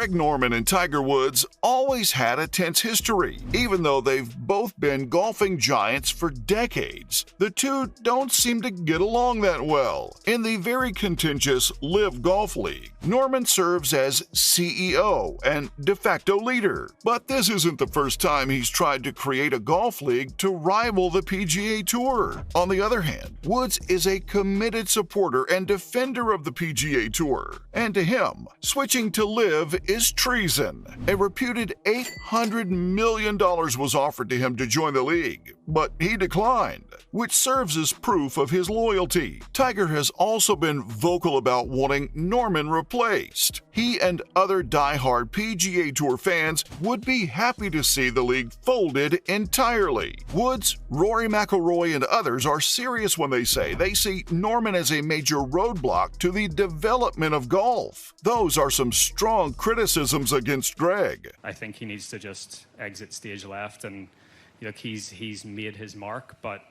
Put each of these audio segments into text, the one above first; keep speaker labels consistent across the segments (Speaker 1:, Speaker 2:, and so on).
Speaker 1: Greg Norman and Tiger Woods always had a tense history. Even though they've both been golfing giants for decades, the two don't seem to get along that well. In the very contentious LIV Golf League, Norman serves as CEO and de facto leader. But this isn't the first time he's tried to create a golf league to rival the PGA Tour. On the other hand, Woods is a committed supporter and defender of the PGA Tour. And to him, switching to LIV is treason. A reputed $800 million was offered to him to join the league, but he declined, which serves as proof of his loyalty. Tiger has also been vocal about wanting Norman replaced. He and other die-hard PGA Tour fans would be happy to see the league folded entirely. Woods, Rory McIlroy, and others are serious when they say they see Norman as a major roadblock to the development of golf. Those are some strong criticisms against Greg.
Speaker 2: I think he needs to just exit stage left, and he's made his mark, but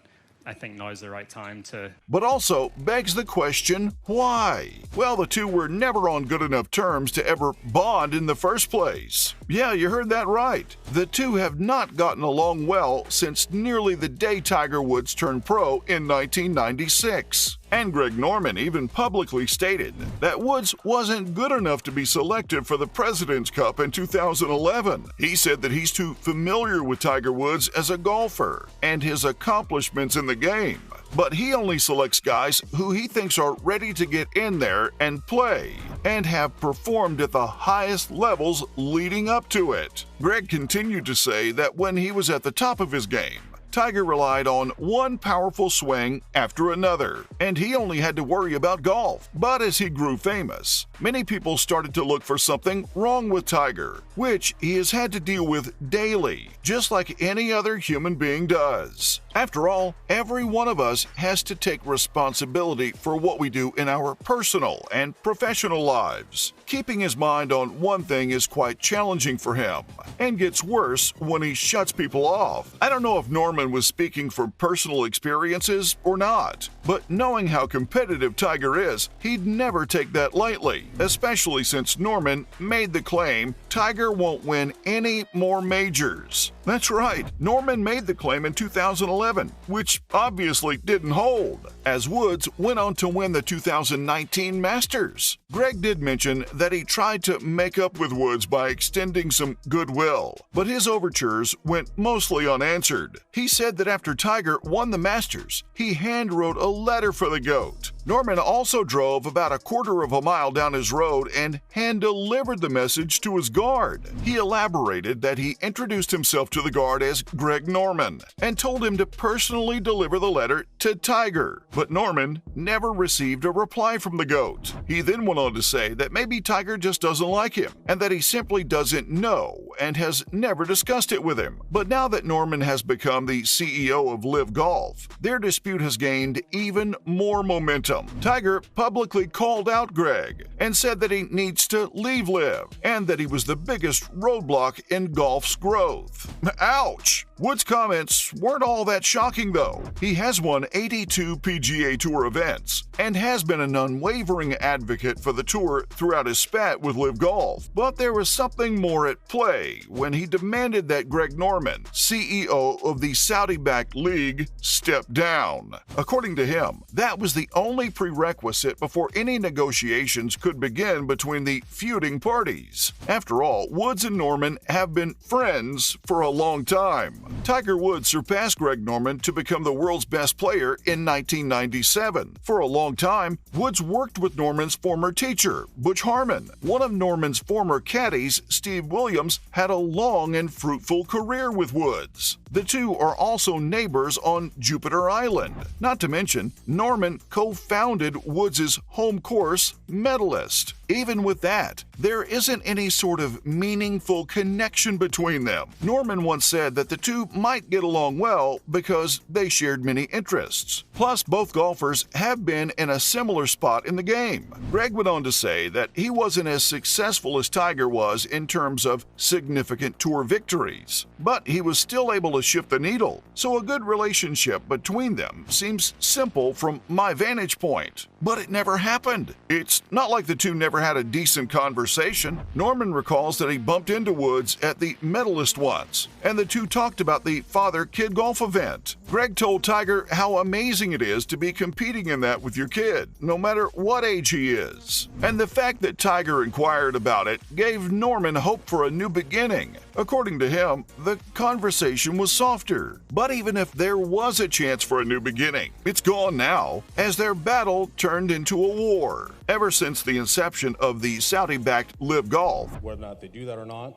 Speaker 2: I think now is the right time to...
Speaker 1: But also begs the question, why? Well, the two were never on good enough terms to ever bond in the first place. Yeah, you heard that right. The two have not gotten along well since nearly the day Tiger Woods turned pro in 1996. And Greg Norman even publicly stated that Woods wasn't good enough to be selected for the President's Cup in 2011. He said that he's too familiar with Tiger Woods as a golfer and his accomplishments in the game. But he only selects guys who he thinks are ready to get in there and play, and have performed at the highest levels leading up to it. Greg continued to say that when he was at the top of his game, Tiger relied on one powerful swing after another, and he only had to worry about golf. But as he grew famous, many people started to look for something wrong with Tiger, which he has had to deal with daily, just like any other human being does. After all, every one of us has to take responsibility for what we do in our personal and professional lives. Keeping his mind on one thing is quite challenging for him, and gets worse when he shuts people off. I don't know if Norman was speaking from personal experiences or not, but knowing how competitive Tiger is, he'd never take that lightly, especially since Norman made the claim Tiger won't win any more majors. That's right, Norman made the claim in 2011, which obviously didn't hold, as Woods went on to win the 2019 Masters. Greg did mention that he tried to make up with Woods by extending some goodwill, but his overtures went mostly unanswered. He said that after Tiger won the Masters, he hand-wrote a letter for the GOAT. Norman also drove about a quarter of a mile down his road and hand-delivered the message to his guard. He elaborated that he introduced himself to the guard as Greg Norman and told him to personally deliver the letter to Tiger, but Norman never received a reply from the GOAT. He then went on to say that maybe Tiger just doesn't like him and that he simply doesn't know and has never discussed it with him. But now that Norman has become the CEO of LIV Golf, their dispute has gained even more momentum. Tiger publicly called out Greg and said that he needs to leave LIV and that he was the biggest roadblock in golf's growth. Ouch! Woods' comments weren't all that shocking though. He has won 82 PGA Tour events and has been an unwavering advocate for the tour throughout his spat with LIV Golf. But there was something more at play when he demanded that Greg Norman, CEO of the Saudi-backed league, step down. According to him, that was the only prerequisite before any negotiations could begin between the feuding parties. After all, Woods and Norman have been friends for a long time. Tiger Woods surpassed Greg Norman to become the world's best player in 1997. For a long time, Woods worked with Norman's former teacher, Butch Harmon. One of Norman's former caddies, Steve Williams, had a long and fruitful career with Woods. The two are also neighbors on Jupiter Island. Not to mention, Norman co-founded Woods' home course, Medalist. Even with that, there isn't any sort of meaningful connection between them. Norman once said that the two might get along well because they shared many interests. Plus, both golfers have been in a similar spot in the game. Greg went on to say that he wasn't as successful as Tiger was in terms of significant tour victories, but he was still able to shift the needle. So a good relationship between them seems simple from my vantage point. But it never happened. It's not like the two never never had a decent conversation. Norman recalls that he bumped into Woods at the Medalist once, and the two talked about the father-kid golf event. Greg told Tiger how amazing it is to be competing in that with your kid, no matter what age he is. And the fact that Tiger inquired about it gave Norman hope for a new beginning. According to him, the conversation was softer. But even if there was a chance for a new beginning, it's gone now, as their battle turned into a war. Ever since the inception of the Saudi-backed LIV Golf,
Speaker 3: whether or not they do that or not,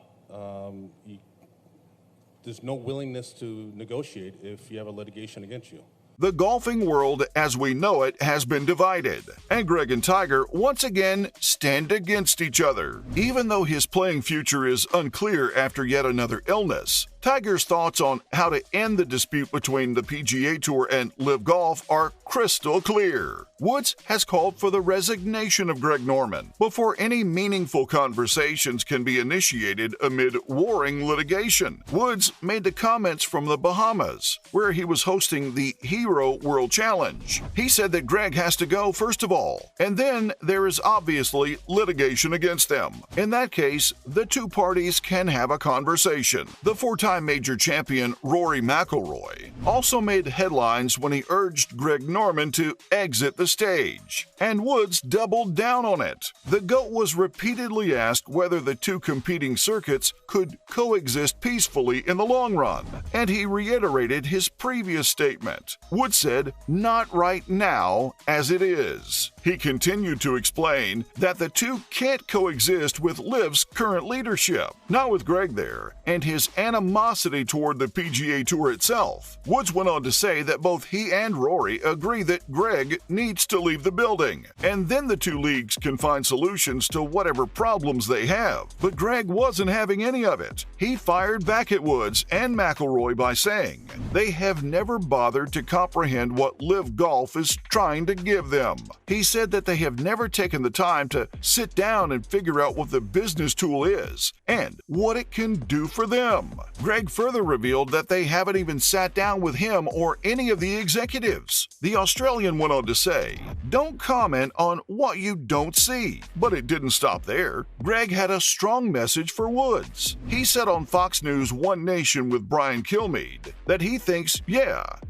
Speaker 3: there's no willingness to negotiate if you have a litigation against you.
Speaker 1: the golfing world as we know it has been divided, and Greg and Tiger once again stand against each other. Even though his playing future is unclear after yet another illness, Tiger's thoughts on how to end the dispute between the PGA Tour and LIV Golf are crystal clear. Woods has called for the resignation of Greg Norman before any meaningful conversations can be initiated amid warring litigation. Woods made the comments from the Bahamas, where he was hosting the Hero World Challenge. He said that Greg has to go first of all, and then there is obviously litigation against them. In that case, the two parties can have a conversation. The four-time major champion Rory McIlroy also made headlines when he urged Greg Norman to exit the stage, and Woods doubled down on it. The GOAT was repeatedly asked whether the two competing circuits could coexist peacefully in the long run, and he reiterated his previous statement. Woods said, "Not right now, as it is." He continued to explain that the two can't coexist with LIV's current leadership, not with Greg there, and his animosity toward the PGA Tour itself. Woods went on to say that both he and Rory agree that Greg needs to leave the building, and then the two leagues can find solutions to whatever problems they have. But Greg wasn't having any of it. He fired back at Woods and McIlroy by saying they have never bothered to comprehend what LIV Golf is trying to give them. He said that they have never taken the time to sit down and figure out what the business tool is and what it can do for them. Greg further revealed that they haven't even sat down with him or any of the executives. The Australian went on to say, "Don't comment on what you don't see." But it didn't stop there. Greg had a strong message for Woods. He said on Fox News One Nation with Brian Kilmeade that he thinks,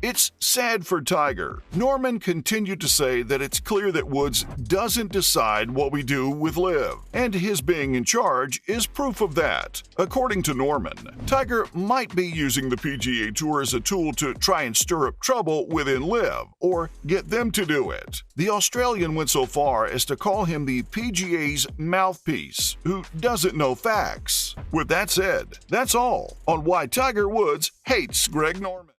Speaker 1: it's sad for Tiger. Norman continued to say that it's clear that Woods doesn't decide what we do with LIV, and his being in charge is proof of that. According to Norman, Tiger might be using the PGA Tour as a tool to try and stir up trouble within LIV, or get them to do it. The Australian went so far as to call him the PGA's mouthpiece, who doesn't know facts. With that said, that's all on why Tiger Woods hates Greg Norman.